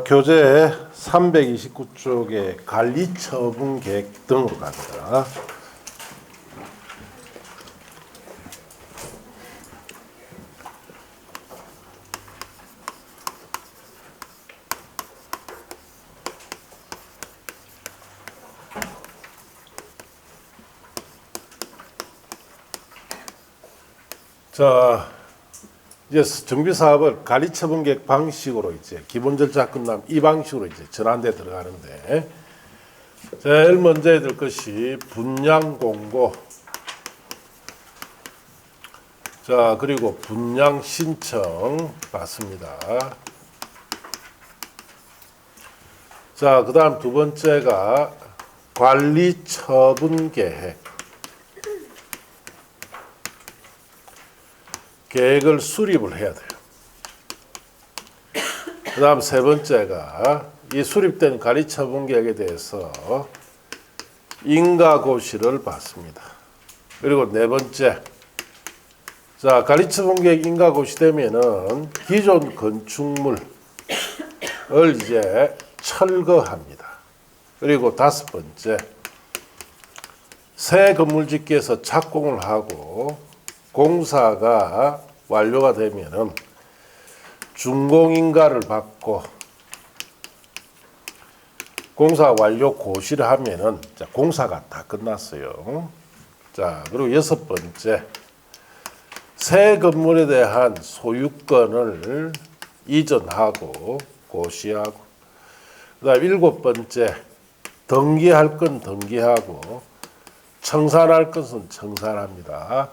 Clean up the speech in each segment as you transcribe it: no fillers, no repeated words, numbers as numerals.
교재 329쪽에 관리처분 계획 등으로 갑니다. 자, 이제 정비사업을 관리처분계획 방식으로 이제 기본 절차 끝나면 이 방식으로 이제 전환돼 들어가는데, 제일 먼저 해야 될 것이 분양 공고, 자 그리고 분양 신청 받습니다. 자 그다음 두 번째가 관리처분 계획. 계획을 수립을 해야 돼요. 그 다음 세 번째가 이 수립된 관리처분 계획에 대해서 인가고시를 받습니다. 그리고 네 번째, 자 관리처분 계획 인가고시 되면은 기존 건축물을 이제 철거합니다. 그리고 다섯 번째, 새 건물 짓기 위해서 착공을 하고 공사가 완료가 되면은 준공인가를 받고 공사 완료 고시를 하면은 자, 공사가 다 끝났어요. 자, 그리고 여섯 번째, 새 건물에 대한 소유권을 이전하고 고시하고, 그다음 일곱 번째, 등기할 건 등기하고 청산할 것은 청산합니다.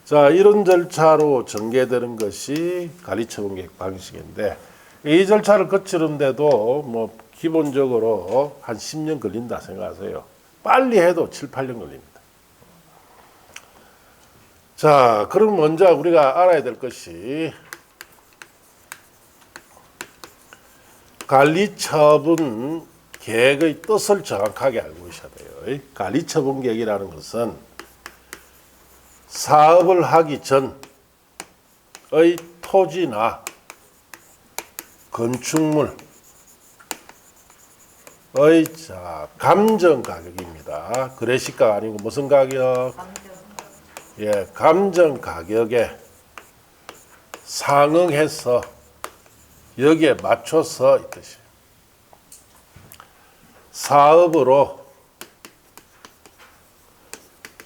자, 이런 절차로 전개되는 것이 관리처분계획 방식인데, 이 절차를 거치는데도 뭐 기본적으로 한 10년 걸린다 생각하세요. 빨리 해도 7, 8년 걸립니다. 자, 그럼 먼저 우리가 알아야 될 것이 관리처분 계획의 뜻을 정확하게 알고 계셔야 돼요. 관리처분 계획이라는 것은 사업을 하기 전의 토지나 건축물의 감정 가격입니다. 거래시가 아니고 무슨 가격? 예, 감정 가격에 상응해서 여기에 맞춰서 이 뜻이에요. 사업으로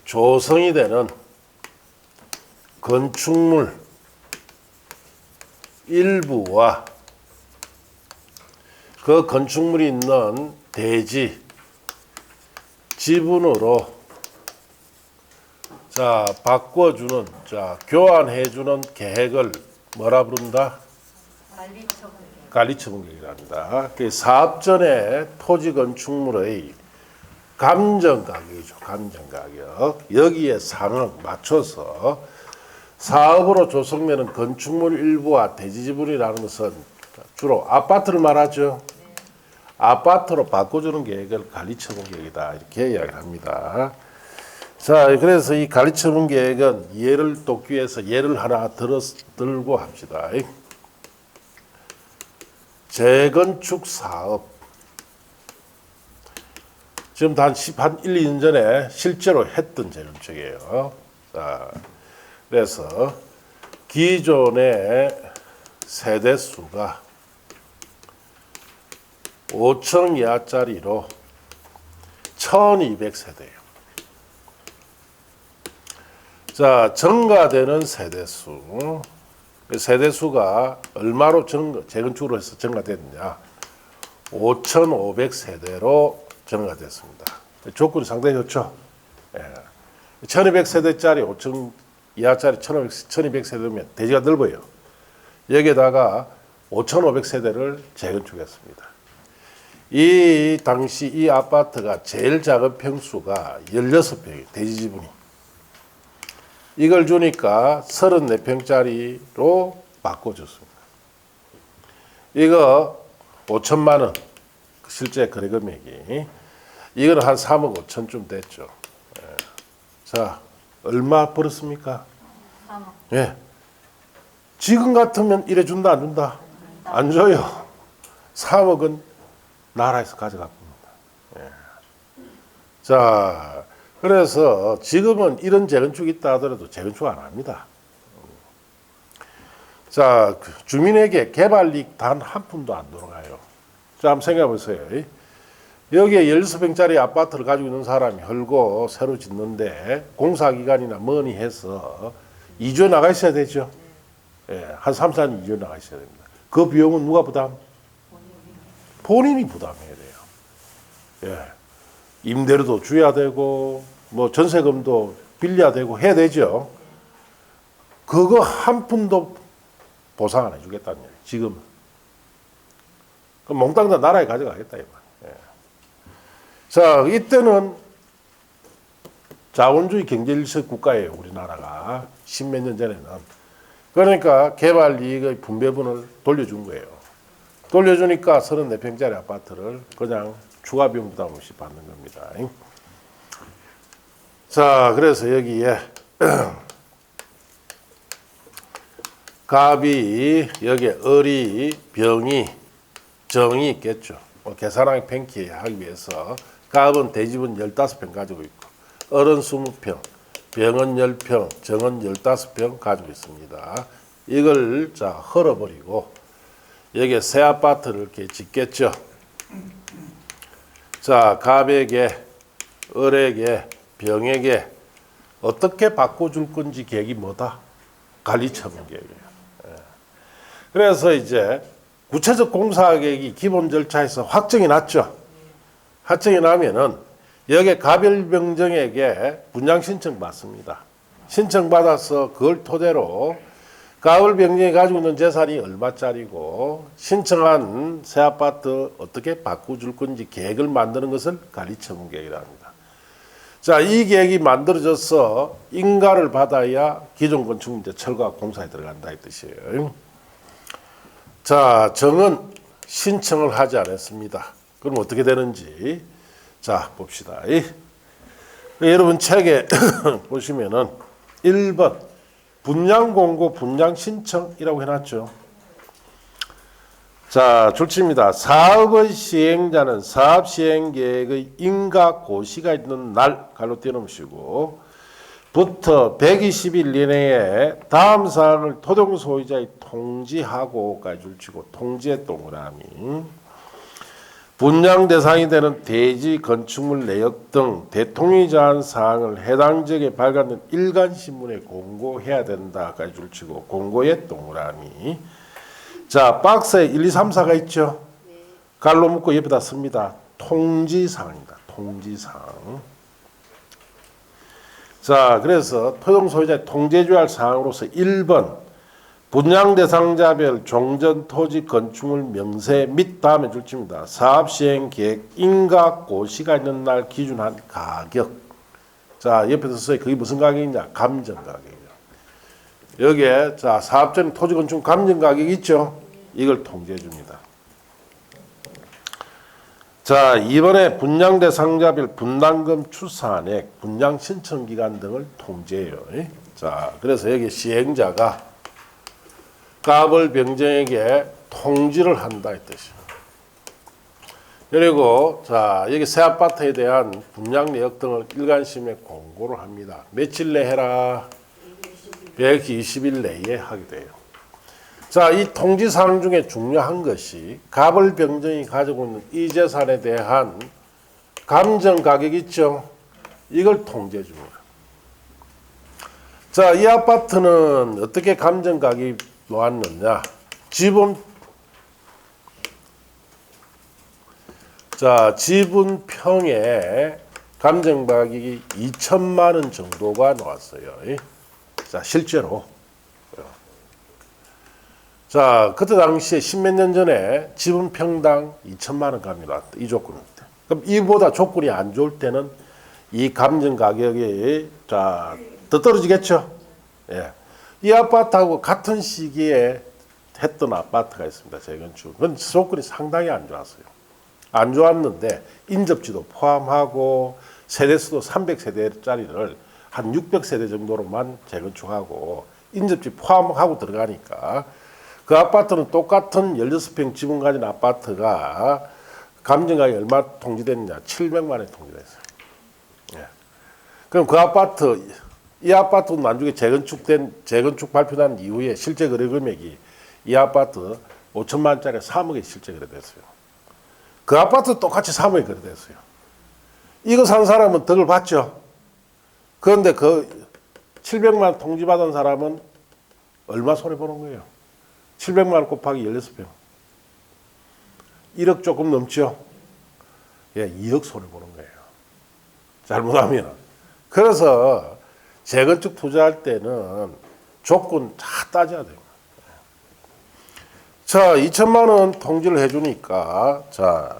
조성이 되는 건축물 일부와 그 건축물이 있는 대지 지분으로 자 바꿔주는, 자 교환해주는 계획을 뭐라 부른다? 관리처분계획이랍니다. 사업 전에 토지 건축물의 감정 가격이죠. 감정 가격. 여기에 상응 맞춰서 사업으로 조성되는 건축물 일부와 대지 지분이라는 것은 주로 아파트를 말하죠. 아파트로 바꿔주는 계획을 관리처분 계획이다, 이렇게 이야기를 합니다. 자, 그래서 이 관리처분 계획은 예를 돕기 위해서 예를 하나 들고 합시다. 재건축 사업. 지금 한 1, 2년 전에 실제로 했던 재건축이에요. 자, 그래서 기존의 세대수가 5천 이하짜리로 1200세대예요. 자, 증가되는 세대수. 세대수가 얼마로 재건축으로 해서 증가됐느냐? 5,500세대로 증가됐습니다. 조건이 상당히 좋죠. 예. 1200세대짜리 5천 이하짜리 1200세대면 대지가 넓어요. 여기에다가 5,500세대를 재건축했습니다. 이 당시 이 아파트가 제일 작은 평수가 16평이에요. 대지 지분이. 이걸 주니까 34평짜리로 바꿔줬습니다. 이거 5천만 원, 실제 거래 금액이. 이거는 한 3억 5천쯤 됐죠. 자, 얼마 벌었습니까? 3억. 예. 지금 같으면 이래 준다, 안 준다? 안 줘요. 3억은 나라에서 가져갔습니다. 예. 자, 그래서 지금은 이런 재건축이 있다 하더라도 재건축 안 합니다. 자, 주민에게 개발이익 단 한 푼도 안 돌아가요. 자, 한번 생각해 보세요. 여기에 16평짜리 아파트를 가지고 있는 사람이 헐고 새로 짓는데 공사기간이나 뭐니 해서 이주에 나가 있어야 되죠. 예, 한 3, 4년 이주에 나가 있어야 됩니다. 그 비용은 누가 부담? 본인이 부담해야 돼요. 예. 임대료도 줘야 되고 뭐 전세금도 빌려야 되고 해야 되죠. 그거 한 푼도 보상 안 해주겠다는 얘기예요. 지금. 그럼 몽땅 다 나라에 가져가겠다. 이 말. 예. 자, 이때는 자본주의 경제일색 국가예요. 우리나라가. 십몇 년 전에는. 그러니까 개발이익의 분배분을 돌려준 거예요. 돌려주니까 34평짜리 아파트를 그냥 추가 비용 부담 없이 받는 겁니다. 자, 그래서 여기에 갑이, 여기에 을이, 병이, 정이 있겠죠. 계산하기 팽키 하기 위해서 갑은 대집은 15평 가지고 있고 을은 20평, 병은 10평, 정은 15평 가지고 있습니다. 이걸 자 헐어버리고 여기에 새 아파트를 이렇게 짓겠죠. 자, 갑에게, 을에게, 병에게 어떻게 바꿔줄 건지 계획이 뭐다? 관리처분 계획이에요. 그래서 이제 구체적 공사 계획이 기본 절차에서 확정이 났죠. 확정이 나면은 여기에 갑을병정에게 분양 신청 받습니다. 신청 받아서 그걸 토대로 갑을병정이 가지고 있는 재산이 얼마짜리고 신청한 새 아파트 어떻게 바꿔줄 건지 계획을 만드는 것을 관리처분 계획이라 합니다. 자, 이 계획이 만들어져서 인가를 받아야 기존 건축 이제 철거와 공사에 들어간다 이 뜻이에요. 자, 정은 신청을 하지 않았습니다. 그럼 어떻게 되는지 자 봅시다. 여러분 책에 보시면은 1번 분양 공고 분양 신청이라고 해놨죠. 자, 줄칩니다. 사업의 시행자는 사업 시행 계획의 인가 고시가 있는 날 갈로 띄워놓으시고 부터 120일 이내에 다음 사항을 토종 소유자의 통지하고까지 줄치고 통지의 동그라미. 분양 대상이 되는 대지 건축물 내역 등 대통령이 정한 사항을 해당 지역에 발간된 일간신문에 공고해야 된다까지 줄치고 공고의 동그라미. 자, 박스에 1, 2, 3, 4가 있죠. 갈로 묶고 옆에다 씁니다. 통지사항입니다. 통지사항. 자, 그래서 토종 소유자의 통제줘야 할 사항으로서 1번 분양 대상자별 종전 토지 건축물 명세 및 다음에 줄칩니다. 사업 시행 계획 인가 고시가 있는 날 기준한 가격. 자, 옆에서 써요. 그게 무슨 가격이냐? 감정 가격이죠. 여기에 자 사업 전 토지 건축 감정 가격 있죠. 이걸 통제해 줍니다. 자, 이번에 분양 대상자별 분담금 추산액, 분양 신청 기간 등을 통제해요. 자, 그래서 여기 시행자가 갑을병정에게 통지를 한다 이 뜻이에요. 그리고 자, 여기 새 아파트에 대한 분양 내역 등을 일간심에 공고를 합니다. 며칠 내 해라? 120일 내에 하게 돼요. 자, 이 통지사항 중에 중요한 것이 갑을병정이 가지고 있는 이 재산에 대한 감정 가격 있죠? 이걸 통제해 줍니다. 자, 이 아파트는 어떻게 감정 가격이 놓았느냐? 지분평에 감정 가격이 2천만 원 정도가 나왔어요. 자, 실제로. 자, 그때 당시에 십몇 년 전에 지분평당 2천만 원 값이 나왔다. 이 조건입니다. 그럼 이보다 조건이 안 좋을 때는 이 감정 가격이 자, 더 떨어지겠죠. 예. 이 아파트하고 같은 시기에 했던 아파트가 있습니다. 재건축. 그건 조건이 상당히 안 좋았어요. 안 좋았는데 인접지도 포함하고 세대수도 300세대짜리를 한 600세대 정도로만 재건축하고 인접지 포함하고 들어가니까 그 아파트는 똑같은 16평 지분 가진 아파트가 감정가격이 얼마 통지됐냐? 700만 원에 통지됐어요. 예. 그럼 그 아파트, 이 아파트 나중에 재건축 발표난 이후에 실제 거래 금액이 이 아파트 5천만 원짜리 3억에 실제 거래됐어요. 그 아파트 똑같이 3억에 거래됐어요. 이거 산 사람은 덕을 봤죠. 그런데 그 700만 원 통지받은 사람은 얼마 손해보는 거예요? 700만 원 곱하기 16평. 1억 조금 넘죠? 예, 2억 손해보는 거예요. 잘못하면. 그래서 재건축 투자할 때는 조건 다 따져야 돼요. 자, 2천만 원 통지를 해주니까, 자,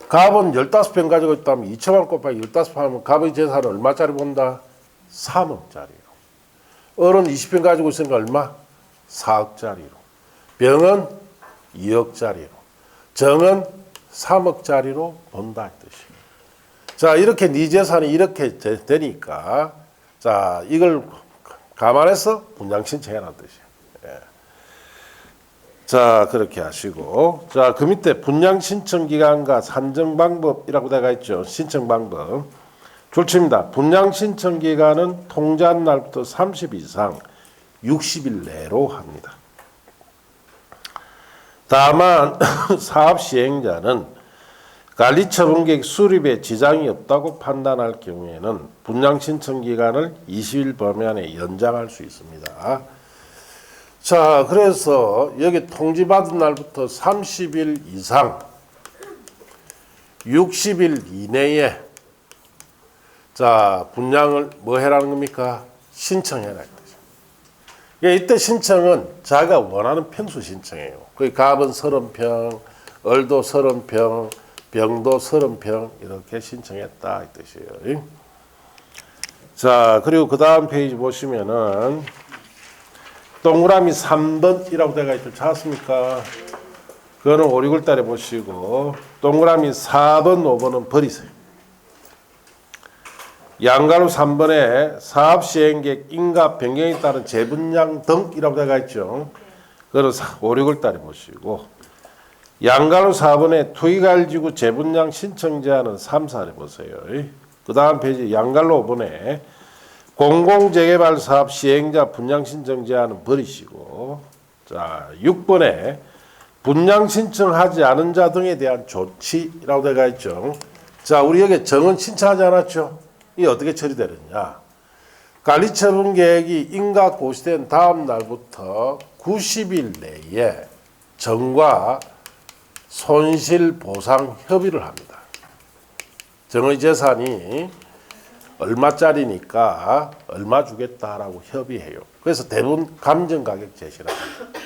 갑은 15평 가지고 있다면 2천만 원 곱하기 15평 하면 갑의 재산은 얼마짜리 본다? 3억짜리로. 을은 20평 가지고 있으니까 얼마? 4억짜리로. 병은 2억짜리로. 정은 3억짜리로 본다 이 뜻이에요. 자, 이렇게 네 재산이 이렇게 되니까 자, 이걸 감안해서 분양 신청해라는 뜻이에요. 예. 자, 그렇게 하시고 자, 그 밑에 분양 신청 기간과 산정 방법이라고 되어 있죠. 신청 방법. 좋습니다. 분양 신청 기간은 통지한 날부터 30일 이상 60일 내로 합니다. 다만 사업 시행자는 관리처분 계획 수립에 지장이 없다고 판단할 경우에는 분양 신청 기간을 20일 범위 연장할 수 있습니다. 자, 그래서 여기 통지받은 날부터 30일 이상 60일 이내에 자, 분양을 뭐 해라는 겁니까? 신청해라. 이때 신청은 자기가 원하는 평수 신청이에요. 그 갑은 30평, 을도 30평, 병도 30평 이렇게 신청했다 이 뜻이에요. 자, 그리고 그 다음 페이지 보시면은 동그라미 3번이라고 되어 있죠. 찾았습니까? 그거는 5, 6월 달에 보시고 동그라미 4번, 5번은 버리세요. 양가로 3번에 사업 시행계획 인가 변경에 따른 재분양 등이라고 되어 있죠. 그거는 5, 6월 달에 보시고 양가로 4번에 투기가일지구 재분양 신청 제한은 3, 4를 보세요. 그 다음 페이지 양갈로 5번에 공공재개발 사업 시행자 분양 신청 제한은 버리시고 자 6번에 분양 신청하지 않은 자 등에 대한 조치라고 되어 있죠. 자, 우리 여기 정은 신청하지 않았죠. 이 어떻게 처리되느냐? 관리처분 계획이 인가 고시된 다음 날부터 90일 내에 정과 손실보상 협의를 합니다. 정의 재산이 얼마짜리니까 얼마 주겠다라고 협의해요. 그래서 대부분 감정가격 제시를 합니다.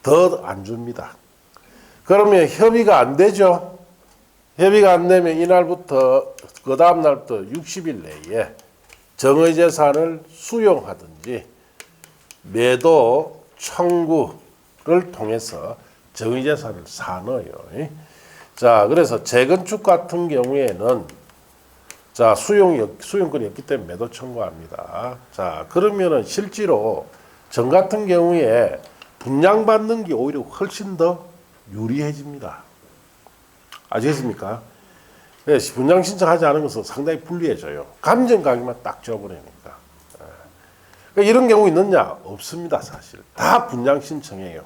더 안 줍니다. 그러면 협의가 안 되죠. 협의가 안 되면 이날부터 그 다음 날부터 60일 내에 정의 재산을 수용하든지 매도 청구를 통해서 정의 재산을 사넣어요. 자, 그래서 재건축 같은 경우에는 자, 수용권이 없기 때문에 매도 청구합니다. 자, 그러면은 실제로 정 같은 경우에 분양받는 게 오히려 훨씬 더 유리해집니다. 아시겠습니까? 그래서 분양 신청하지 않은 것은 상당히 불리해져요. 감정 가격만 딱 줘버리니까. 그러니까 이런 경우 있느냐? 없습니다, 사실. 다 분양 신청해요.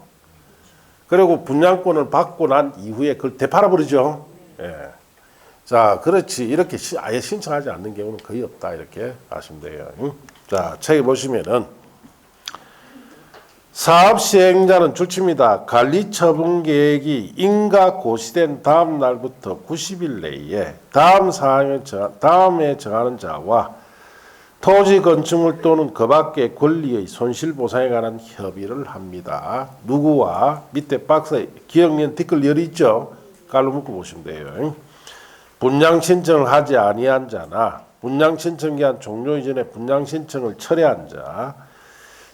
그리고 분양권을 받고 난 이후에 그걸 되팔아버리죠. 예. 자, 그렇지. 이렇게 아예 신청하지 않는 경우는 거의 없다. 이렇게 아시면 돼요. 자, 책에 보시면은 사업 시행자는 줄칩니다. 관리처분 계획이 인가 고시된 다음 날부터 90일 내에 다음에 정하는 자와 토지 건축물 또는 그 밖의 권리의 손실보상에 관한 협의를 합니다. 누구와 밑에 박스에 기억년 댓글 열이 있죠. 깔로 묶어 보시면 돼요. 분양 신청을 하지 아니한 자나 분양 신청 기한 종료 이전에 분양 신청을 철회한 자,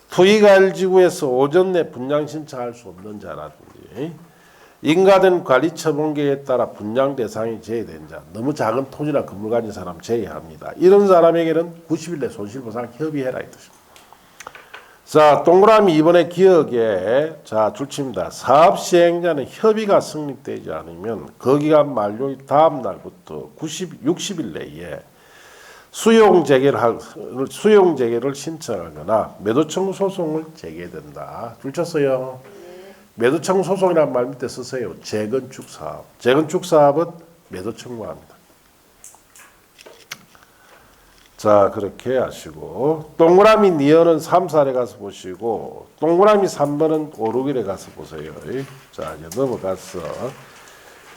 투기가일지구에서 오전 내 분양 신청할 수 없는 자라든지 인가된 관리처분계에 따라 분양 대상이 제외된 자, 너무 작은 토지나 건물 가진 사람 제외합니다. 이런 사람에게는 90일 내 손실보상 협의해라 이 뜻입니다. 자, 동그라미 이번에 기억에 자 줄칩니다. 사업 시행자는 협의가 성립되지 않으면 그 기간 만료의 다음 날부터 60일 내에 수용 재개를 신청하거나 매도 청구 소송을 제기된다. 줄쳤어요. 매도 청구 소송이라는 말 밑에 쓰세요. 재건축 사업. 재건축 사업은 매도 청구합니다. 자, 그렇게 하시고 동그라미 니은은 3, 4에 가서 보시고 동그라미 3번은 5, 6일에 가서 보세요. 자, 이제 넘어가서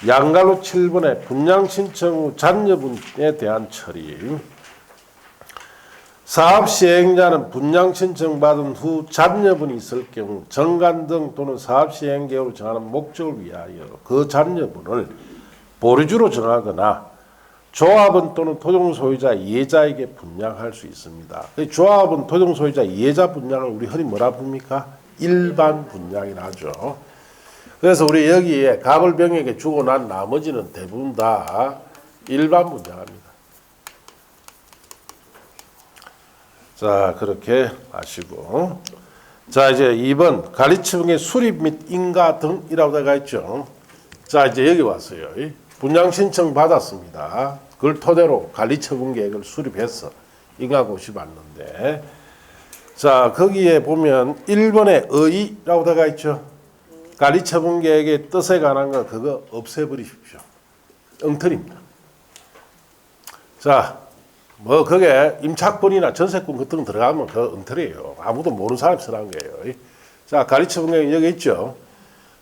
양갈로 7번에 분양 신청 후 잔여분에 대한 처리. 사업 시행자는 분양 신청 받은 후 잔여분이 있을 경우 정관 등 또는 사업 시행 계획을 정하는 목적을 위하여 그 잔여분을 보류주로 정하거나 조합원 또는 토종 소유자 이해자에게 분양할 수 있습니다. 조합원 토종 소유자 이해자 분양을 우리 흔히 뭐라 부릅니까? 일반 분양이라 하죠. 그래서 우리 여기에 갑을 병에게 주고 난 나머지는 대부분 다 일반 분양합니다. 자, 그렇게 아시고. 자, 이제 2번 관리처분의 수립 및 인가 등이라고 되어 있죠. 자, 이제 여기 왔어요. 분양 신청 받았습니다. 그걸 토대로 관리처분 계획을 수립해서 인가고시 받는데, 자, 거기에 보면 1번에 의의라고 되어 있죠. 관리처분 계획의 뜻에 관한 거 그거 없애버리십시오. 엉터리입니다. 자, 뭐 그게 임차권이나 전세권 같은 거 들어가면 그 엉터리예요. 아무도 모르는 사람이 쓰라는 거예요. 자, 관리처분 계획 여기 있죠.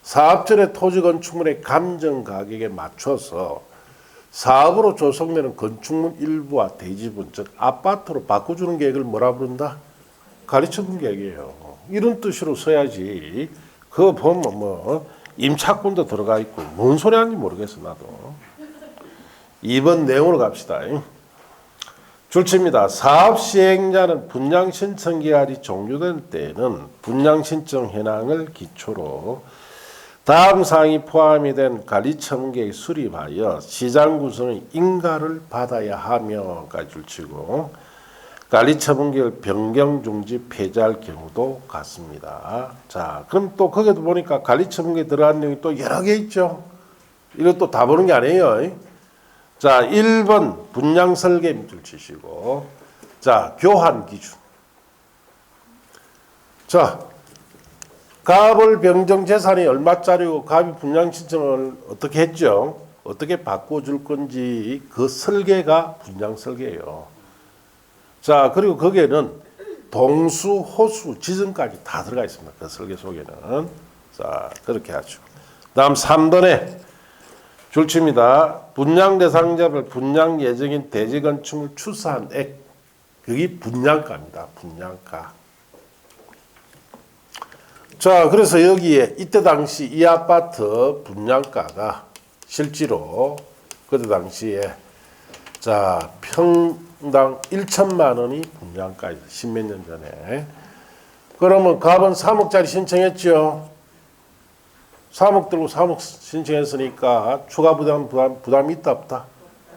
사업전의 토지 건축물의 감정 가격에 맞춰서 사업으로 조성되는 건축물 일부와 대지분, 즉 아파트로 바꿔주는 계획을 뭐라 부른다? 관리처분 계획이에요. 이런 뜻으로 써야지. 그거 보면 뭐 임차권도 들어가 있고 뭔 소리 하는지 모르겠어 나도. 2번 내용으로 갑시다. 줄칩니다. 사업 시행자는 분양 신청 기한이 종료된 때에는 분양 신청 현황을 기초로 다음 사항이 포함이 된 관리처분 계획 수립하여 시장 구성의 인가를 받아야 하며까지 줄치고 관리처분 계획을 변경 중지 폐지할 경우도 같습니다. 자, 그럼 또 거기도 보니까 관리처분 계획 들어간 내용이 또 여러 개 있죠. 이것도 다 보는 게 아니에요. 자, 1번 분양 설계 밑줄 치시고, 자, 교환 기준. 자, 갑을 병정 재산이 얼마짜리고 갑이 분양 신청을 어떻게 했죠? 어떻게 바꿔줄 건지 그 설계가 분양 설계예요. 자, 그리고 거기에는 동수, 호수, 지정까지 다 들어가 있습니다. 그 설계 속에는. 자, 그렇게 하죠. 다음 3번에 줄칩니다. 분양 대상자별 분양 예정인 대지 건축물 추산 액. 그게 분양가입니다. 분양가. 자, 그래서 여기에 이때 당시 이 아파트 분양가가 실제로 그때 당시에 자, 평당 1천만 원이 분양가였어요. 십몇 년 전에. 그러면 갑은 3억짜리 신청했죠. 3억 들고 3억 신청했으니까 추가 부담이 있다 없다?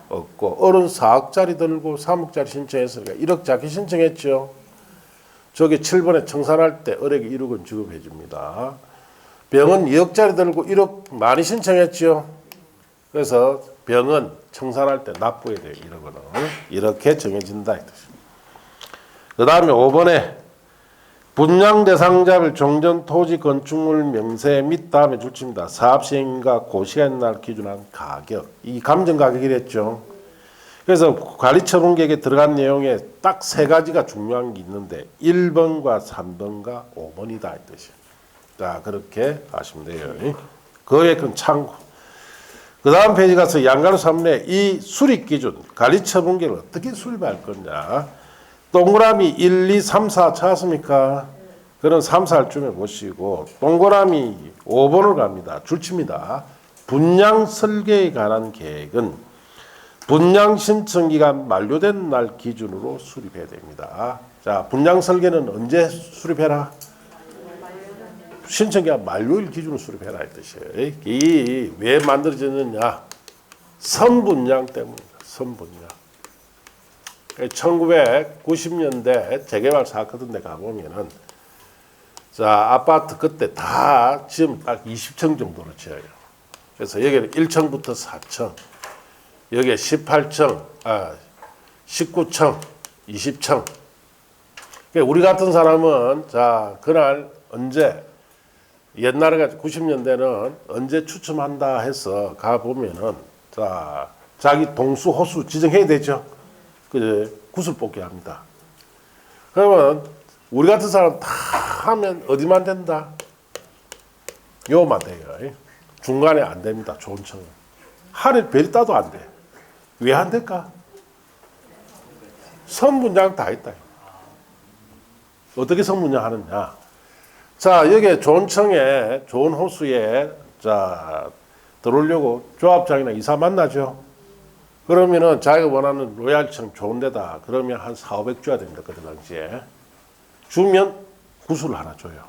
없고 어른 4억짜리 들고 3억짜리 신청했으니까 1억 작게 신청했죠. 저게 7번에 청산할 때 을에게 1억은 지급해 줍니다. 병은 2억짜리 들고 1억 많이 신청했죠. 그래서 병은 청산할 때 납부해야 돼요. 1억은. 이렇게 정해진다. 그 다음에 5번에 분양 대상자별 종전 토지 건축물 명세 및 다음에 줄칩니다. 사업 시행과 고시한 날 기준한 가격. 이 감정 가격이랬죠. 그래서 관리처분 계획에 들어간 내용에 딱 세 가지가 중요한 게 있는데 1번과 3번과 5번이다 이 뜻이에요. 자, 그렇게 하시면 돼요. 그에 큰 참고. 그 다음 페이지 가서 양가로 3번에 이 수립 기준, 관리처분 계획을 어떻게 수립할 거냐. 동그라미 1, 2, 3, 4 찾았습니까? 그럼 3, 4쯤에 보시고 동그라미 5번을 갑니다. 줄칩니다. 분양 설계에 관한 계획은 분양 신청 기간 만료된 날 기준으로 수립해야 됩니다. 자, 분양 설계는 언제 수립해라? 신청 기간 만료일 기준으로 수립해라 이 뜻이에요. 이 왜 만들어졌느냐? 선분양 때문입니다. 선분양. 1990년대 재개발 사건들 가보면은 자, 아파트 그때 다 지금 딱 20층 정도로 지어요. 그래서 여기는 1층부터 4층, 여기에 18층, 19층, 20층. 그러니까 우리 같은 사람은 자, 그날 언제 옛날에 90년대는 언제 추첨한다 해서 가 보면은 자, 자기 동수 호수 지정해야 되죠. 그 구슬 뽑기 합니다. 그러면 우리 같은 사람 다 하면 어디만 된다? 요만 돼요. 중간에 안 됩니다. 좋은 층은. 하늘 별 따도 안 돼. 왜 안 될까? 선분양 다 있다. 어떻게 선분양 하느냐? 자, 여기에 좋은 층에, 좋은 호수에, 자, 들어오려고 조합장이나 이사 만나죠? 그러면은 자기가 원하는 로얄층 좋은 데다, 그러면 한 400, 500 줘야 됩니다. 그때 당시에. 주면 구슬 하나 줘요.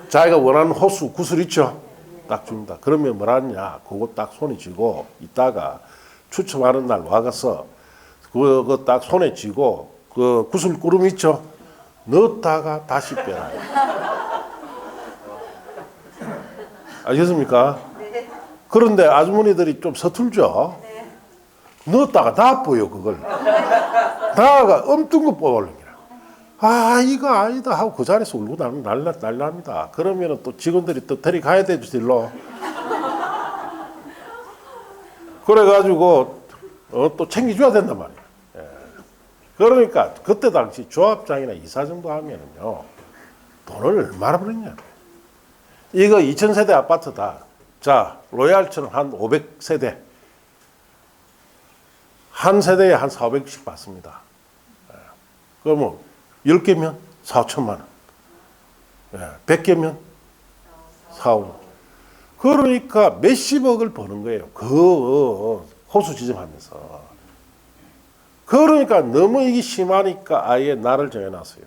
자기가 원하는 호수, 구슬 있죠? 딱 줍니다. 그러면 뭐라냐? 그거 딱 손에 쥐고, 이따가 추첨하는 날 와가서, 그거 딱 손에 쥐고, 그 구슬 구름 있죠? 넣었다가 다시 빼라. 아셨습니까? 네. 그런데 아주머니들이 좀 서툴죠? 네. 넣었다가 나빠요, 그걸. 나가 엉뚱 거 뽑아올린 거라. 아, 이거 아니다 하고 그 자리에서 울고 난리납니다. 그러면 또 직원들이 또 데려가야 되죠, 딜로. 그래가지고, 또 챙겨줘야 된단 말이에요. 예. 그러니까, 그때 당시 조합장이나 이사 정도 하면은요, 돈을 얼마나 벌었냐. 이거 2000세대 아파트다. 자, 로얄층 한 500세대. 한 세대에 한 400씩 받습니다. 그러면 10개면 4천만 원. 100개면 4억. 그러니까 몇십억을 버는 거예요. 그 호수 지정하면서. 그러니까 너무 이게 심하니까 아예 날을 정해놨어요.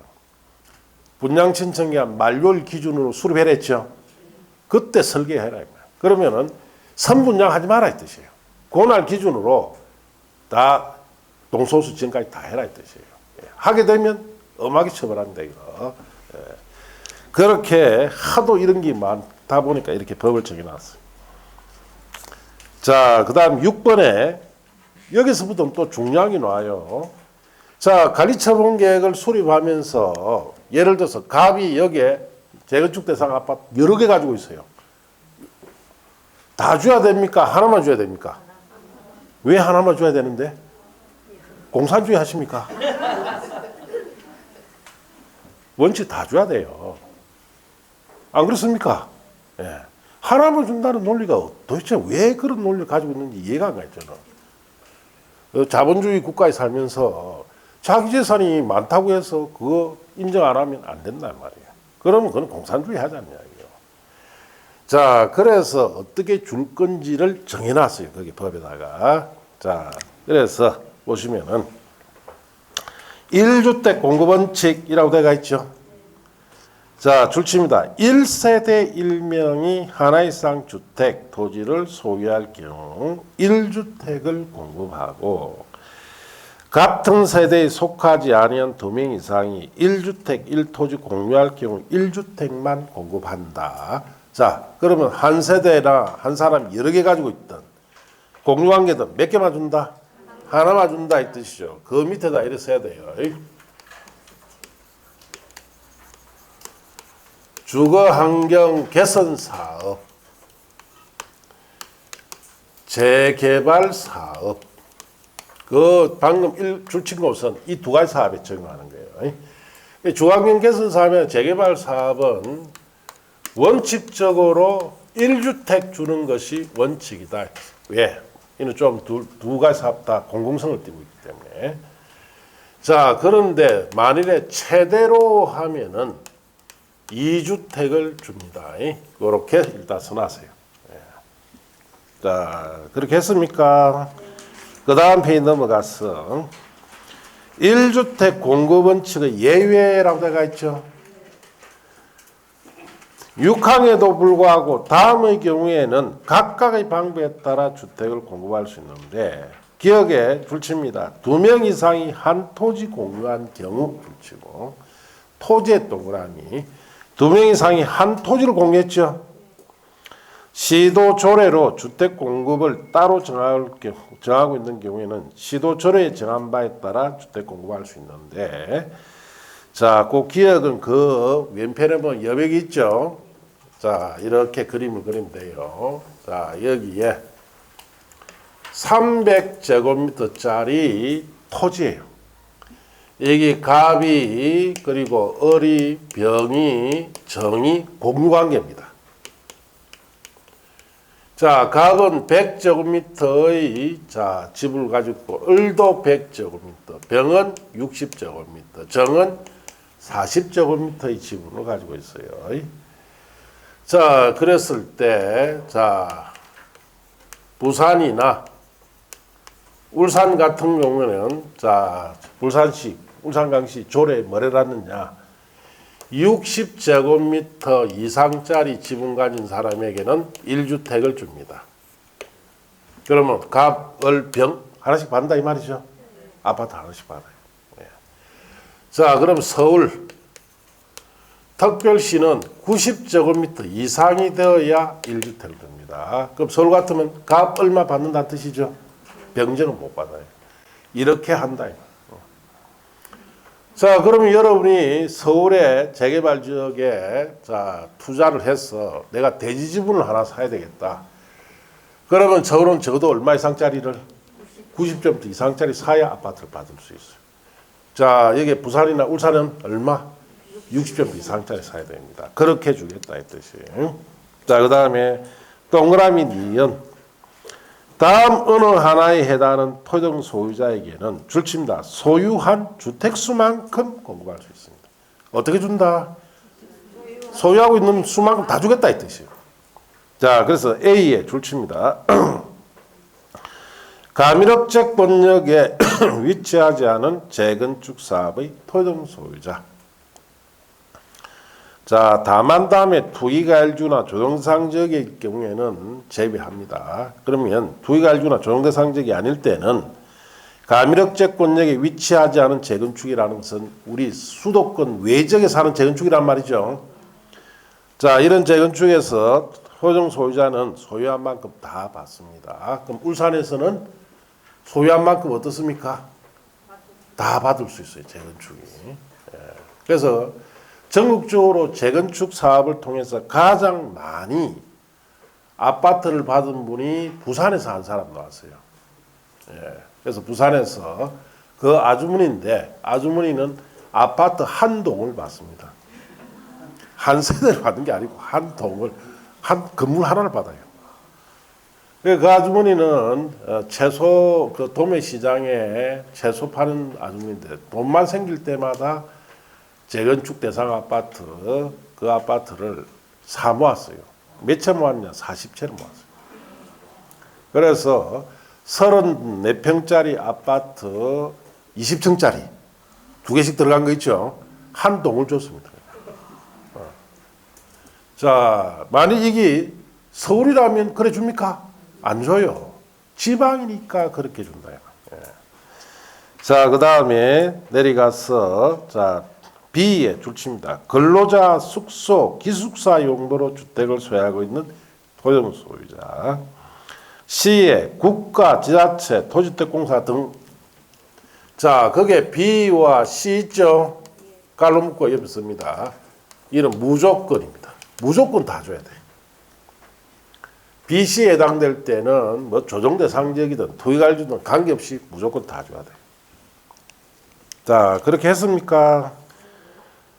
분양 신청기한 만료일 기준으로 수립해라 했죠. 그때 설계해라. 그러면은 선분양 하지 마라 이 뜻이에요. 그날 기준으로 다 동소수 지정까지 다 해라 이 뜻이에요. 하게 되면 엄하게 처벌한다 이거. 그렇게 하도 이런 게 많다 보니까 이렇게 법을 정해놨어요. 자, 그 다음 6번에 여기서부터 또 중요한 게 나와요. 자, 관리처분 계획을 수립하면서 예를 들어서 갑이 여기에 재건축 대상 아파트 여러 개 가지고 있어요. 다 줘야 됩니까? 하나만 줘야 됩니까? 왜 하나만 줘야 되는데? 공산주의 하십니까? 원칙 다 줘야 돼요. 안 그렇습니까? 예. 하나만 준다는 논리가 도대체 왜 그런 논리를 가지고 있는지 이해가 안 가요, 저는. 자본주의 국가에 살면서 자기 재산이 많다고 해서 그거 인정 안 하면 안 된단 말이에요. 그러면 그건 공산주의 하자는 이야기예요. 자, 그래서 어떻게 줄 건지를 정해놨어요. 거기 법에다가. 자, 그래서 보시면은 1주택 공급원칙이라고 되어 있죠. 자, 줄칩니다. 1세대 1명이 하나 이상 주택, 토지를 소유할 경우 1주택을 공급하고 같은 세대에 속하지 아니한 2명 이상이 1주택 1토지 공유할 경우 1주택만 공급한다. 자, 그러면 한 세대나 한 사람 여러 개 가지고 있던 공유관계든 몇 개만 준다? 하나만 준다 이 뜻이죠. 그 밑에다 이렇게 써야 돼요. 주거환경 개선 사업, 재개발 사업, 그 방금 줄친 것은 이 두 가지 사업에 적용하는 거예요. 주거환경 개선 사업이나 재개발 사업은 원칙적으로 1주택 주는 것이 원칙이다. 왜? 이는 좀 두 가지 사업 다 공공성을 띠고 있기 때문에. 자, 그런데 만일에 최대로 하면은 2주택을 줍니다. 이렇게 일단 써놨어요. 자, 그렇게 했습니까? 그 다음 페이지 넘어가서 1주택 공급 원칙의 예외라고 되어 있죠. 6항에도 불구하고 다음의 경우에는 각각의 방법에 따라 주택을 공급할 수 있는데 기억에 줄칩니다. 2명 이상이 한 토지 공유한 경우 줄치고 토지의 동그라미 2명 이상이 한 토지를 공유했죠. 시도 조례로 주택 공급을 따로 정하고 있는 경우에는 시도 조례에 정한 바에 따라 주택 공급할 수 있는데, 자, 그 기억은 그 왼편에 보면 여백이 있죠. 자, 이렇게 그림을 그리면 돼요. 자, 여기에 300제곱미터짜리 토지예요. 여기 갑이, 그리고 을이, 병이, 정이 공유관계입니다. 자, 갑은 100제곱미터의 자, 집을 가지고 을도 100제곱미터, 병은 60제곱미터, 정은 40제곱미터의 지분을 가지고 있어요. 자, 그랬을 때, 자, 부산이나 울산 같은 경우는, 자, 울산강시 조례에 뭐래놨느냐. 60제곱미터 이상짜리 지분 가진 사람에게는 1주택을 줍니다. 그러면 갑, 을, 병 하나씩 받는다 이 말이죠. 아파트 하나씩 받아요. 네. 자, 그럼 서울 특별시는 90제곱미터 이상이 되어야 1주택을 줍니다. 그럼 서울 같으면 갑 얼마 받는다는 뜻이죠. 병정은 못 받아요. 이렇게 한다. 자, 그러면 여러분이 서울의 재개발 지역에 자, 투자를 해서 내가 대지 지분을 하나 사야 되겠다. 그러면 서울은 적어도 얼마 이상짜리를 90제곱미터 이상짜리 사야 아파트를 받을 수 있어요. 자, 여기 부산이나 울산은 얼마? 60제곱미터 이상짜리 사야 됩니다. 그렇게 주겠다 이 뜻이에요. 자, 그 다음에 동그라미 니은. 다음 어느 하나에 해당하는 토지등 소유자에게는 줄칩니다. 소유한 주택수만큼 공급할 수 있습니다. 어떻게 준다? 소유하고 있는 수만큼 다 주겠다 이 뜻이에요. 자, 그래서 A에 줄칩니다. 가밀업적 권역에 위치하지 않은 재건축 사업의 토지등 소유자. 자, 다만 다음에 투기가일주나 조정대상 지역의 경우에는 제외합니다. 그러면 투기가일주나 조정대상 지역이 아닐 때는 가밀업적 권역에 위치하지 않은 재건축이라는 것은 우리 수도권 외적에 사는 재건축이란 말이죠. 자, 이런 재건축에서 토지등 소유자는 소유한 만큼 다 받습니다. 그럼 울산에서는 소유한 만큼 어떻습니까? 다 받을 수 있어요, 재건축이. 그래서 전국적으로 재건축 사업을 통해서 가장 많이 아파트를 받은 분이 부산에서 한 사람 나왔어요. 그래서 부산에서 그 아주머니인데 아주머니는 아파트 한 동을 받습니다. 한 세대를 받은 게 아니고 한 동을, 한 건물 하나를 받아요. 그 아주머니는 채소, 그 도매시장에 채소 파는 아주머니인데 돈만 생길 때마다 재건축 대상 아파트, 그 아파트를 사 모았어요. 몇 채 모았냐? 40채를 모았어요. 그래서 34평짜리 아파트 20층짜리 2개씩 들어간 거 있죠? 한 동을 줬습니다. 자, 만약 이게 서울이라면 그래 줍니까? 안 줘요. 지방이니까 그렇게 준다. 자, 그 다음에 내려가서, 자, B에 줄칩니다. 근로자 숙소, 기숙사 용도로 주택을 소유하고 있는 토지등 소유자. C에 국가, 지자체, 토지주택공사 등. 자, 거기에 B와 C 있죠? 깔로 묶고 옆에 씁니다. 이는 무조건입니다. 무조건 다 줘야 돼. B, C에 해당될 때는 뭐 조정대상 지역이든 투기가일주든 관계없이 무조건 다 줘야 돼. 자, 그렇게 했습니까?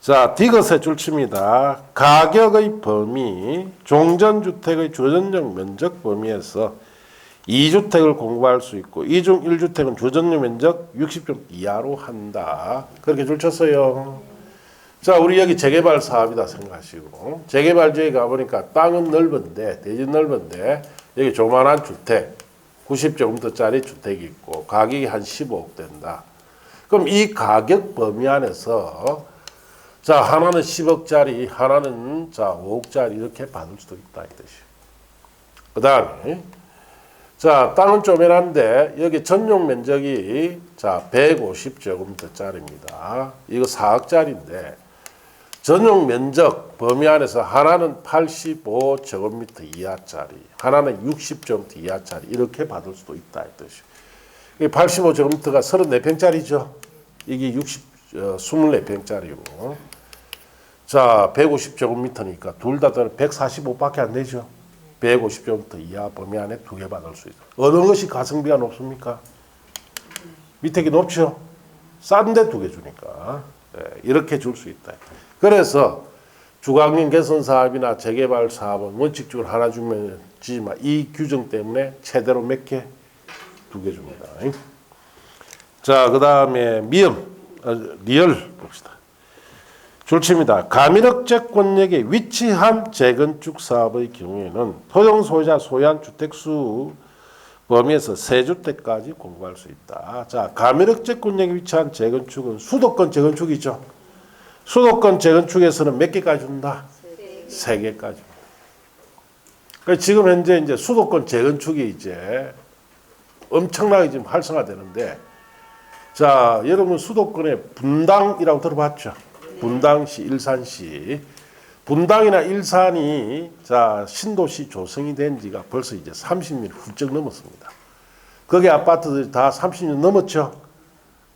자, D것에 줄칩니다. 가격의 범위, 종전주택의 주전적 면적 범위에서 2주택을 공급할 수 있고 이 중 1주택은 주전적 면적 60 평 이하로 한다. 그렇게 줄쳤어요. 자, 우리 여기 재개발 사업이다 생각하시고 재개발지에 가보니까 땅은 넓은데 대지는 넓은데 여기 조만한 주택 90제곱미터짜리 주택이 있고 가격이 한 15억 된다. 그럼 이 가격 범위 안에서 자, 하나는 10억짜리, 하나는 자 5억짜리 이렇게 받을 수도 있다 이 뜻이에요. 그 다음에 자, 땅은 쪼매난데 여기 전용 면적이 자 150제곱미터짜리입니다. 이거 4억짜리인데 전용 면적 범위 안에서 하나는 85제곱미터 이하짜리, 하나는 60제곱미터 이하짜리 이렇게 받을 수도 있다 이 뜻이에요. 85제곱미터가 34평짜리죠. 이게 24평짜리고. 자, 150제곱미터니까 둘 다 145밖에 안 되죠. 150제곱미터 이하 범위 안에 두 개 받을 수 있어요. 어느 것이 가성비가 높습니까? 밑에 게 높죠. 싼데 두 개 주니까. 네, 이렇게 줄 수 있다. 그래서 주거환경 개선 사업이나 재개발 사업은 원칙적으로 하나 주면 지만 이 규정 때문에 최대로 몇 개? 두 개 줍니다. 자, 그 다음에 리얼 봅시다. 줄칩니다. 가밀억제 권역에 위치한 재건축 사업의 경우에는 토종 소유자 소유한 주택수 범위에서 3주택까지 공부할 수 있다. 자, 가밀억제 권역에 위치한 재건축은 수도권 재건축이죠. 수도권 재건축에서는 몇 개까지 준다? 3개까지. 그러니까 지금 현재 이제 수도권 재건축이 이제 엄청나게 지금 활성화되는데, 자, 여러분 수도권에 분당이라고 들어봤죠? 분당시, 일산시. 분당이나 일산이 자 신도시 조성이 된 지가 벌써 이제 30년 훌쩍 넘었습니다. 거기 아파트들이 다 30년 넘었죠.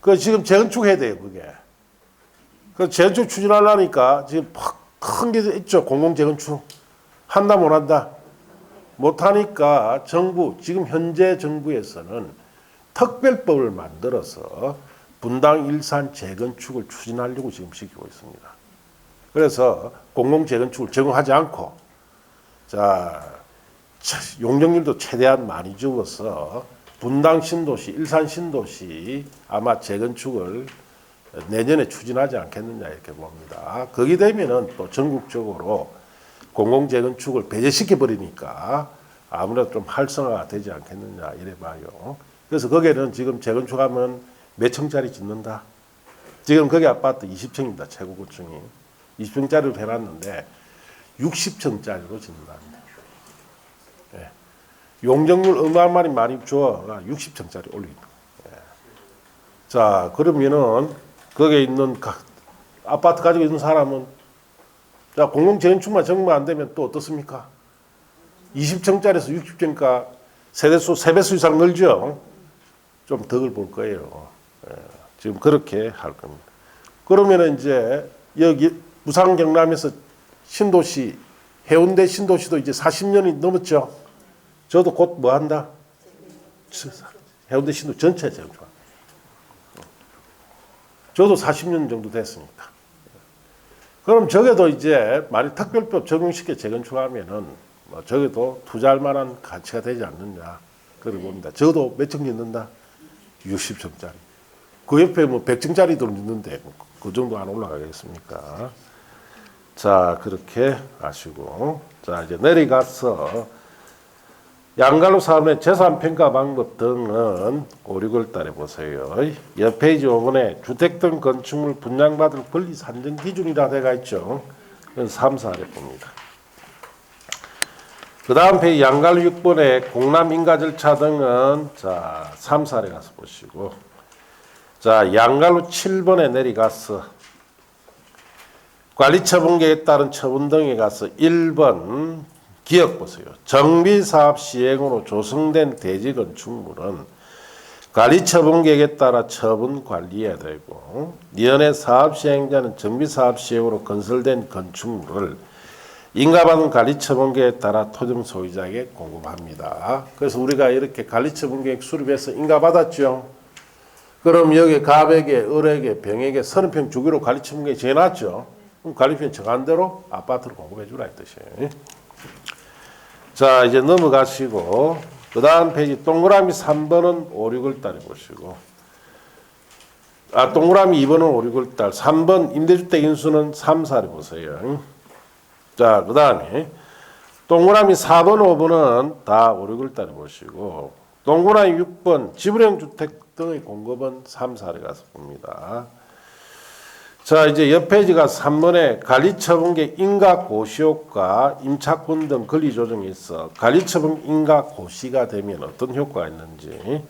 그 지금 재건축해야 돼요, 그게. 그 재건축 추진하려니까 지금 큰 게 있죠. 공공재건축. 한다 못 한다? 못 하니까 정부, 지금 현재 정부에서는 특별법을 만들어서 분당 일산 재건축을 추진하려고 지금 시키고 있습니다. 그래서 공공재건축을 적용하지 않고, 자, 용적률도 최대한 많이 주어서 분당 신도시, 일산 신도시 아마 재건축을 내년에 추진하지 않겠느냐 이렇게 봅니다. 거기 되면은 또 전국적으로 공공재건축을 배제시켜 버리니까 아무래도 좀 활성화가 되지 않겠느냐 이래 봐요. 그래서 거기에는 지금 재건축하면 몇 층짜리 짓는다. 지금 거기 아파트 20층입니다. 최고 고층이. 20층짜리로 해놨는데 60층짜리로 짓는답니다. 예. 용적률 어마어마하게 많이 줘 60층짜리 올린다. 예. 자, 그러면은 거기에 있는 아파트 가지고 있는 사람은 자, 공공재건축만 적용만 안 되면 또 어떻습니까? 20층짜리에서 60층이니까 세대수 3배수 이상 늘죠. 좀 덕을 볼 거예요. 예. 지금 그렇게 할 겁니다. 그러면은 이제 여기 부산 경남에서 신도시 해운대 신도시도 이제 40년이 넘었죠. 저도 곧 뭐 한다? 해운대 신도 전체 재건축. 저도 40년 정도 됐으니까. 그럼 저게도 이제 만약 특별법 적용시켜 재건축하면은 뭐 저게도 투자할 만한 가치가 되지 않느냐 그걸 봅니다. 저도 몇 층 짓는다? 60층짜리. 그 옆에 뭐 100층짜리도 있는데 그 정도 안 올라가겠습니까? 자, 그렇게 아시고. 자, 이제 내려가서 양갈로 사업의 재산평가 방법 등은 5, 6월 달에 보세요. 옆 페이지 5번에 주택 등 건축물 분양받을 권리 산정 기준이라 되어 있죠. 그건 3, 4를 봅니다. 그 다음 페이지 양갈로 6번에 공람 인가 절차 등은 자 3, 4에 가서 보시고, 자 양갈로 7번에 내려가서 관리처분계획에 따른 처분 등에 가서 1번 기억 보세요. 정비사업 시행으로 조성된 대지 건축물은 관리처분계획에 따라 처분 관리해야 되고, 이연의 사업 시행자는 정비사업 시행으로 건설된 건축물을 인가받은 관리처분계획에 따라 토종 소유자에게 공급합니다. 그래서 우리가 이렇게 관리처분계획 수립해서 인가받았죠. 그럼 여기 갑에게, 을에게, 병에게 30평 주기로 관리처분계획 정해놨죠. 그럼 관리편 정한 대로 아파트를 공급해 주라 이 뜻이에요. 자, 이제 넘어가시고 그 다음 페이지 동그라미 3번은 5, 6월 달에 보시고, 동그라미 2번은 5, 6월 달, 3번 임대주택 인수는 3, 4를 보세요. 자, 그 다음에 동그라미 4번, 5번은 다 5, 6월 달에 보시고, 동그라미 6번 지불형 주택 등의 공급은 3, 4를 가서 봅니다. 자, 이제 옆 페이지가 3번에 관리처분계 인가 고시효과, 임차권 등 권리 조정이 있어 관리처분 인가 고시가 되면 어떤 효과가 있는지.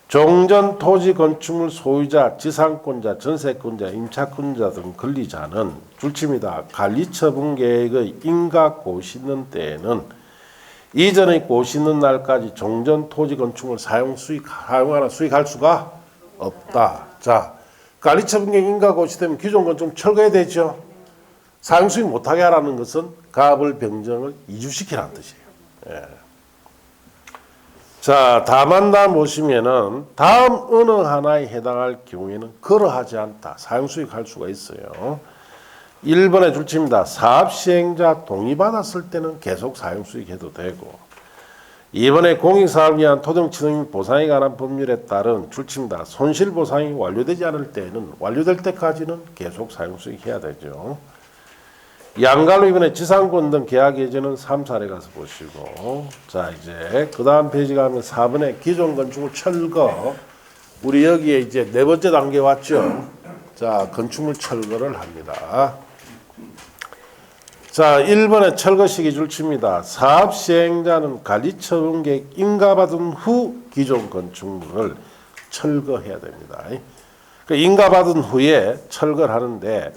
종전 토지 건축물 소유자, 지상권자, 전세권자, 임차권자 등 권리자는 줄칩니다. 관리처분 계획의 인가 고시 있는 때에는 이전의 고시 있는 날까지 종전 토지 건축물 사용하나 수익할 수가 없다. 자, 관리처분 계획 인가 고시되면 기존 건축물 철거해야 되죠. 사용 수익 못하게 하라는 것은 가벌 변경을 이주시키라는 뜻이에요. 예. 자, 다만 보시면은 다음 어느 하나에 해당할 경우에는 그러하지 않다. 사용 수익할 수가 있어요. 1번에 줄칩니다. 사업 시행자 동의받았을 때는 계속 사용 수익해도 되고 2번에 공익사업을 위한 토종치등 보상에 관한 법률에 따른 줄칩니다. 손실보상이 완료되지 않을 때에는 완료될 때까지는 계속 사용 수익해야 되죠. 양갈로 이번에 지상권 등 계약 예제는 3사례 가서 보시고 자 이제 그 다음 페이지 가면 4번에 기존 건축물 철거 우리 여기에 이제 네 번째 단계 왔죠. 자 건축물 철거를 합니다. 자 1번에 철거 시기 줄칩니다. 사업 시행자는 관리처분 계획 인가받은 후 기존 건축물을 철거해야 됩니다. 그 인가받은 후에 철거를 하는데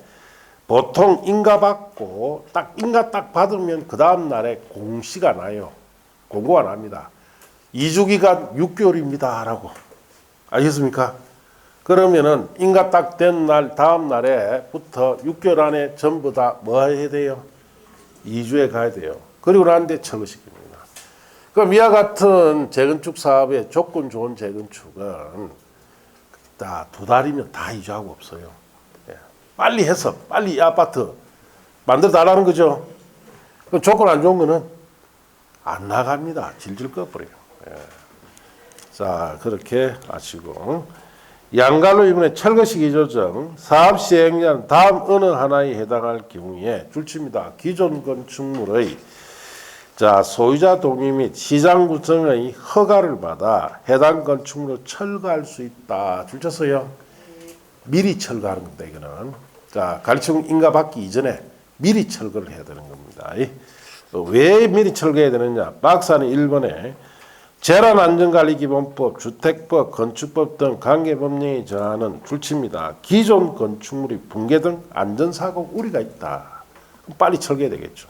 보통 인가받고 인가 받으면 그 다음 날에 공시가 나요. 공고가 납니다. 이주기간 6개월입니다. 라고. 아시겠습니까? 그러면은 인가 된 날 다음 날에부터 6개월 안에 전부 다 뭐 해야 돼요? 이주에 가야 돼요. 그리고 나는데 철거시킵니다. 그럼 이와 같은 재건축 사업의 조건 좋은 재건축은 다 2달이면 다 이주하고 없어요. 빨리 해서 빨리 이 아파트 만들어 달라는 거죠. 그럼 조건 안 좋은 거는 안 나갑니다. 질질 꺼버려요. 예. 자 그렇게 아시고 양갈로 이번에 철거 시기 조정 사업 시행자는 다음 어느 하나에 해당할 경우에 줄칩니다. 기존 건축물의 자 소유자 동의 및 시장 구청의 허가를 받아 해당 건축물을 철거할 수 있다. 줄쳤어요. 미리 철거하는 겁니다. 이거는 자 관리처분 인가 받기 이전에 미리 철거를 해야 되는 겁니다. 왜 미리 철거해야 되느냐? 박사는 1번에 재난안전관리기본법, 주택법, 건축법 등 관계법령에 정하는 줄칩니다. 기존 건축물이 붕괴 등 안전사고 우려가 있다. 빨리 철거해야 되겠죠.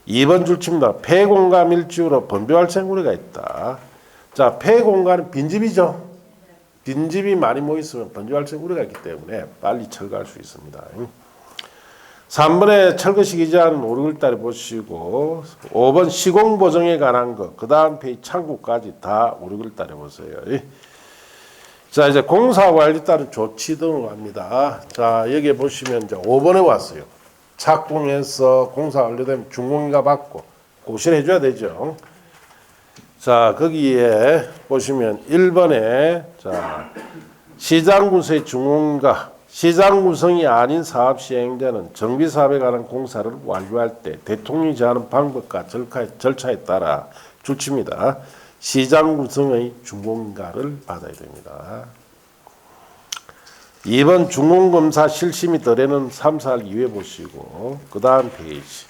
2번 줄칩니다. 폐공간 밀집으로 번비 발생 우려가 있다. 자 폐공간은 빈집이죠. 빈집이 많이 모였으면 번지 발생 우려가 있기 때문에 빨리 철거할 수 있습니다. 3번에 철거 시기 제한은 5, 6월달에 보시고 5번 시공 보정에 관한 거 그 다음 페이지 창구까지 다 5, 6월달에 보세요. 자 이제 공사 완료에 따른 조치 등을 합니다. 자 여기에 보시면 이제 5번에 왔어요. 착공해서 공사 완료되면 준공인가 받고 고시를 해줘야 되죠. 자 거기에 보시면 1번에 자 시장구성의 준공인가 시장구성이 아닌 사업 시행자는 정비사업에 관한 공사를 완료할 때 대통령이 정하는 방법과 절차에 따라 줄칩니다. 시장구성의 준공인가를 받아야 됩니다. 2번 준공검사 실심이 덜에는 3, 4일 이후에 보시고 그 다음 페이지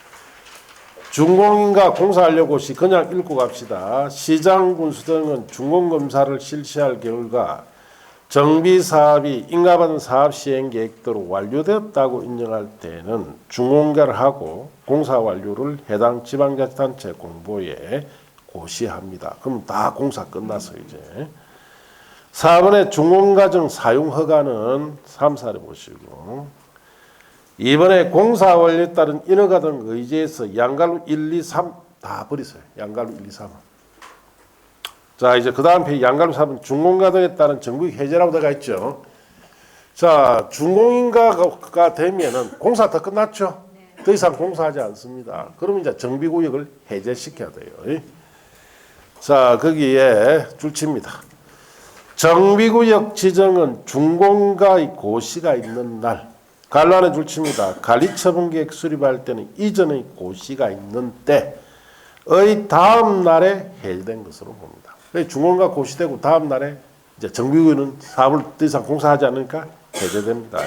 준공인가 공사하려고 시 그냥 읽고 갑시다. 시장군수 등은 준공검사를 실시할 결과 정비사업이 인가받은 사업 시행 계획대로 완료되었다고 인정할 때는 준공인가를 하고 공사 완료를 해당 지방자치단체 공보에 고시합니다. 그럼 다 공사 끝났어요 이제. 4번에 준공과정 사용허가는 3, 4를 보시고 2번에 공사 완료에 따른 인허가 등 의제에서 양갈로 1, 2, 3 다 버리세요. 양갈로 1, 2, 3. 자 이제 그 다음 페이지 양갈로 3은 준공가 등에 따른 정비 해제라고 되어 있죠. 자 준공인가가 되면은 공사 다 끝났죠. 더 이상 공사하지 않습니다. 그러면 이제 정비구역을 해제시켜야 돼요. 자 거기에 줄칩니다. 정비구역 지정은 준공가의 고시가 있는 날 관란에 줄칩니다. 관리처분계획 수립할 때는 이전의 고시가 있는 때의 다음 날에 해제된 것으로 봅니다. 준공가 고시되고 다음 날에 이제 정비구역은 사업을 더 이상 공사하지 않으니까 해제됩니다.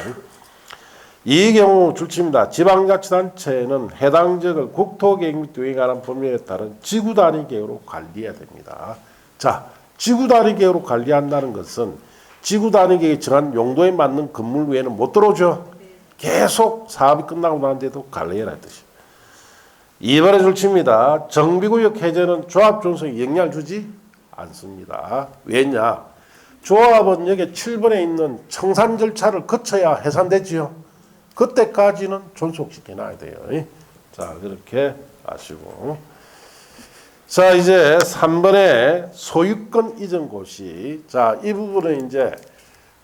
이 경우 줄칩니다. 지방자치단체는 해당 지역을 국토계획 및 도에 관한 법률에 따른 지구단위 계획으로 관리해야 됩니다. 자, 지구 단위 계획으로 관리한다는 것은 지구 단위 계획에 정한 용도에 맞는 건물 외에는 못 들어오죠. 계속 사업이 끝나고 나는데도 관리해라 뜻이. 2번의 줄칩니다. 정비구역 해제는 조합 존속에 영향을 주지 않습니다. 왜냐? 조합은 여기 7번에 있는 청산 절차를 거쳐야 해산되지요. 그때까지는 존속시켜놔야 돼요. 자, 그렇게 아시고. 자, 이제 3번에 소유권 이전 고시. 자, 이 부분은 이제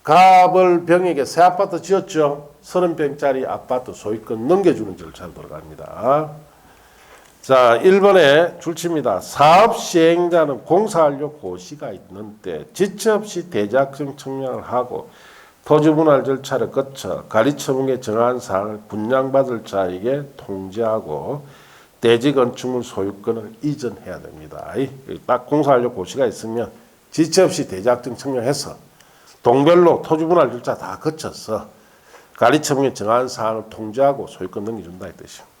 갑을 병에게 새 아파트 지었죠. 30평짜리 아파트 소유권 넘겨주는 절차로 들어갑니다. 자, 1번에 줄칩니다. 사업 시행자는 공사 완료 고시가 있는 때 지체 없이 대작성 청약을 하고 토지 분할 절차를 거쳐 가리처분에 정한 사항을 분양받을 자에게 통지하고 대지 건축물 소유권을 이전해야 됩니다. 딱 공사 완료 고시가 있으면 지체 없이 대작성 청약해서 동별로 토지 분할 절차 다 거쳐서 가리처분에 정한 사항을 통지하고 소유권 넘겨준다 이 뜻이요.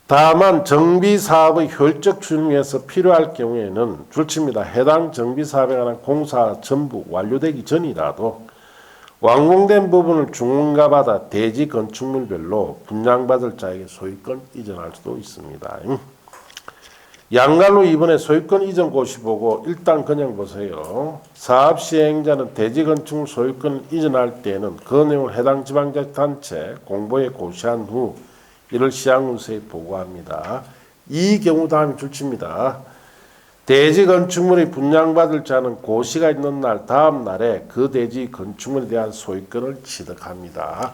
다만 정비사업의 효율적 추진을 위해서 필요할 경우에는 줄칩니다. 해당 정비사업에 관한 공사 전부 완료되기 전이라도 완공된 부분을 중과받아 대지 건축물별로 분양받을 자에게 소유권 이전할 수도 있습니다. 양갈로 이번에 소유권 이전 고시 보고 일단 그냥 보세요. 사업 시행자는 대지 건축물 소유권을 이전할 때에는 그 내용을 해당 지방자치단체 공보에 고시한 후 이를 시장군수에 보고합니다. 이 경우 다음이 줄칩니다. 대지 건축물이 분양받을 자는 고시가 있는 날 다음 날에 그 대지 건축물에 대한 소유권을 취득합니다.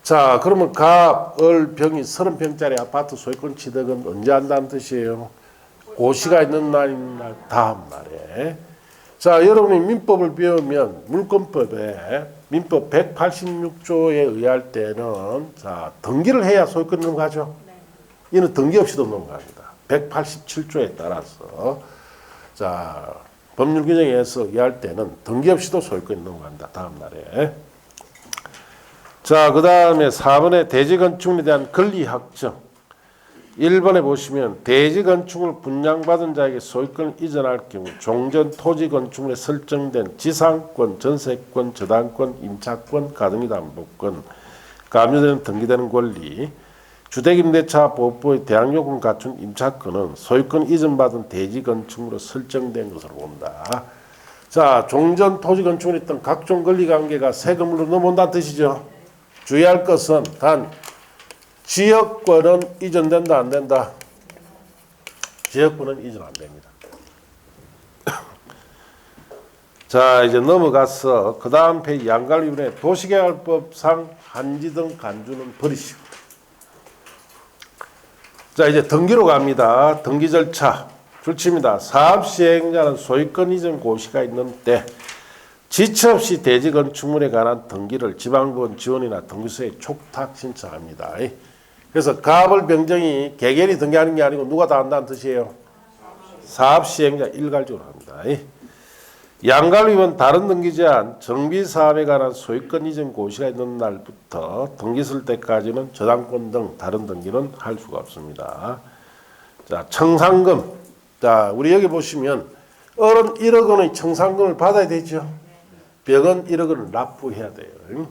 자, 그러면 갑, 을, 병이 30평짜리 아파트 소유권 취득은 언제 한다는 뜻이에요? 고시가 있는 날인 날 다음 날에. 자, 여러분이 민법을 배우면 물권법에 민법 186조에 의할 때는 자, 등기를 해야 소유권 넘어가죠. 이는 등기 없이도 넘어갑니다. 187조에 따라서 자, 법률 규정에 의해서 의할 때는 등기 없이도 소유권이 넘어간다. 다음 날에. 자, 그 다음에 4번에 대지 건축물에 대한 권리 확정. 1번에 보시면 대지 건축물 분양받은 자에게 소유권을 이전할 경우 종전 토지 건축물에 설정된 지상권, 전세권, 저당권, 임차권, 가등기담보권, 감유되는 등기되는 권리, 주택임대차 보호법의 대항요건을 갖춘 임차권은 소유권 이전받은 대지 건축물로 설정된 것으로 본다. 자, 종전 토지 건축물에 있던 각종 권리관계가 새 건물로 넘어온다는 뜻이죠. 주의할 것은 단 지역권은 이전된다 안 된다? 지역권은 이전 안 됩니다. 자, 이제 넘어가서 그 다음 페이지 양갈 위반의 도시개발법상 한지 등 간주는 버리시고. 자, 이제 등기로 갑니다. 등기 절차 줄칩니다. 사업 시행자는 소유권 이전 고시가 있는 때 지체 없이 대지 건축물에 관한 등기를 지방법원 지원이나 등기소에 촉탁 신청합니다. 그래서 갑을 병정이 개개인이 등기하는 게 아니고 누가 다 한다는 뜻이에요? 사업 시행자 일괄적으로 합니다. 양갈 위반 다른 등기 제한 정비사업에 관한 소유권 이전 고시가 있는 날부터 등기 쓸 때까지는 저당권 등 다른 등기는 할 수가 없습니다. 자, 청산금. 자, 우리 여기 보시면 어른 1억 원의 청산금을 받아야 되죠. 병은 1억 원을 납부해야 돼요.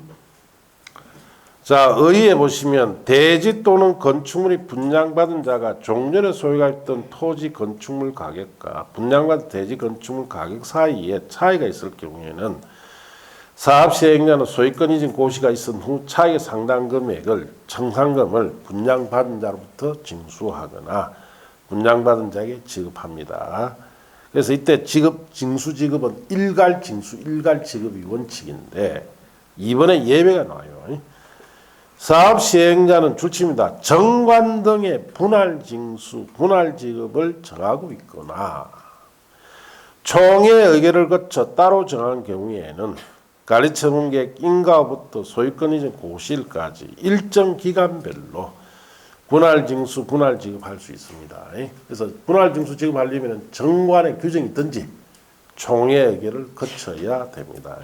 자, 의의에 보시면 대지 또는 건축물이 분양받은 자가 종전에 소유가 있던 토지 건축물 가격과 분양받은 대지 건축물 가격 사이에 차이가 있을 경우에는 사업 시행자는 소유권 이전 고시가 있은 후 차익의 상당 금액을 청산금을 분양받은 자로부터 징수하거나 분양받은 자에게 지급합니다. 그래서 이때 징수 지급은 일괄 징수, 일괄 지급이 원칙인데 이번에 예외가 나와요. 사업 시행자는 줄칩니다. 정관 등의 분할 징수, 분할 지급을 정하고 있거나 총회 의결을 거쳐 따로 정한 경우에는 가리처분계획 인가부터 소유권 이전 고시일까지 일정 기간별로 분할 징수, 분할 지급할 수 있습니다. 그래서 분할 징수 지급하려면 정관의 규정이 있든지 총회 의결을 거쳐야 됩니다.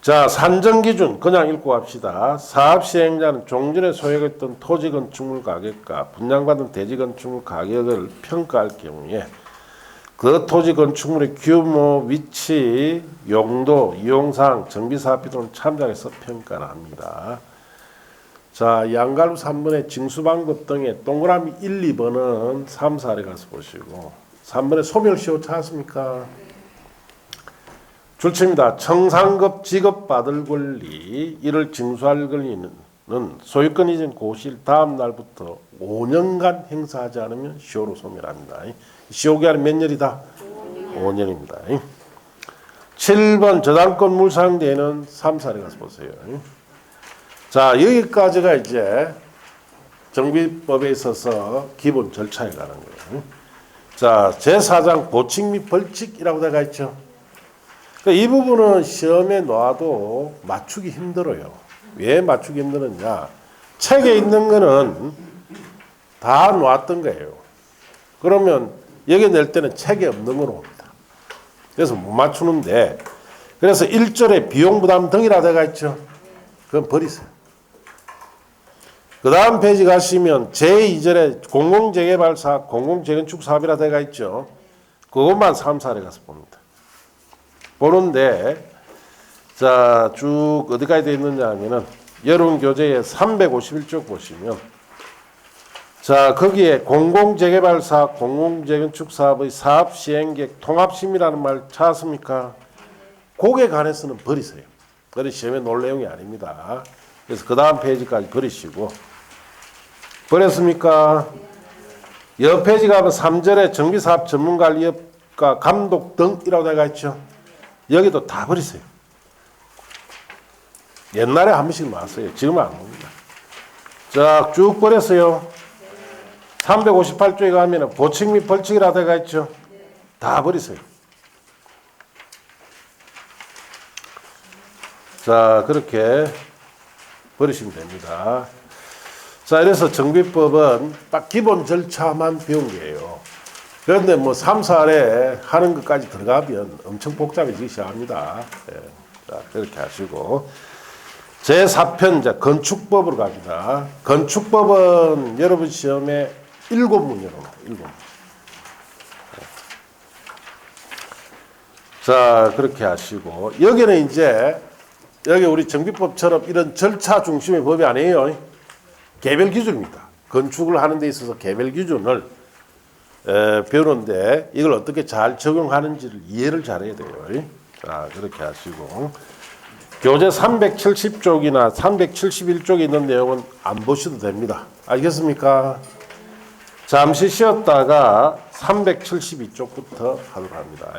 자, 산정기준 그냥 읽고 갑시다. 사업시행자는 종전에 소유했던 토지 건축물 가격과 분양받은 대지 건축물 가격을 평가할 경우에 그 토지 건축물의 규모, 위치, 용도, 이용사항, 정비사업 비용을 참작해서 평가를 합니다. 자, 양갈루 3번의 징수방법 등의 동그라미 1, 2번은 3, 4를 가서 보시고 3번에 소멸시효 찾았습니까? 줄칩니다. 청산급 지급받을 권리, 이를 징수할 권리는 소유권 이전 고시일 다음 날부터 5년간 행사하지 않으면 시효로 소멸합니다. 시효기한은 몇 년이다? 5년입니다. 7번 저당권 물상대는 3, 4를 가서 보세요. 자, 여기까지가 이제 정비법에 있어서 기본 절차에 관한 거예요. 자, 제4장 보칙 및 벌칙이라고 되어 있죠. 이 부분은 시험에 놔도 맞추기 힘들어요. 왜 맞추기 힘드느냐? 책에 있는 거는 다 놨던 거예요. 그러면 여기 낼 때는 책에 없는 거로 옵니다. 그래서 못 맞추는데, 그래서 1절에 비용 부담 등이라 되어 있죠. 그건 버리세요. 그 다음 페이지 가시면 제2절에 공공재개발사업, 공공재건축사업이라 되어 있죠. 그것만 3, 4를 가서 봅니다. 보는데, 자, 쭉 어디까지 되어 있느냐 하면은, 여론교재의 351쪽 보시면, 자, 거기에 공공재개발사업, 공공재건축사업의 사업시행계획 통합심의라는 말 찾았습니까? 그에 관해서는 버리세요. 그건 시험에 놓을 내용이 아닙니다. 그래서 그 다음 페이지까지 버리시고, 버렸습니까? 옆 페이지 가면 3절에 정비사업 전문관리업과 감독 등이라고 되어 있죠. 여기도 다 버리세요. 옛날에 한 번씩 나왔어요. 지금은 안 옵니다. 자, 쭉 버렸어요. 358쪽에 가면 보칙 및 벌칙이라 되어 있죠. 다 버리세요. 자, 그렇게 버리시면 됩니다. 자, 이래서 정비법은 딱 기본 절차만 배운 거예요. 그런데 뭐 3, 4에 하는 것까지 들어가면 엄청 복잡해지기 시작합니다. 예. 자, 그렇게 하시고. 제4편 이제 건축법으로 갑니다. 건축법은 여러분 시험에 7문제로 나와요. 7문. 자, 그렇게 하시고. 여기는 이제 여기 우리 정비법처럼 이런 절차 중심의 법이 아니에요. 개별 기준입니다. 건축을 하는 데 있어서 개별 기준을 배우는데 이걸 어떻게 잘 적용하는지를 이해를 잘해야 돼요. 자, 그렇게 하시고. 교재 370쪽이나 371쪽에 있는 내용은 안 보셔도 됩니다. 알겠습니까? 잠시 쉬었다가 372쪽부터 하도록 합니다.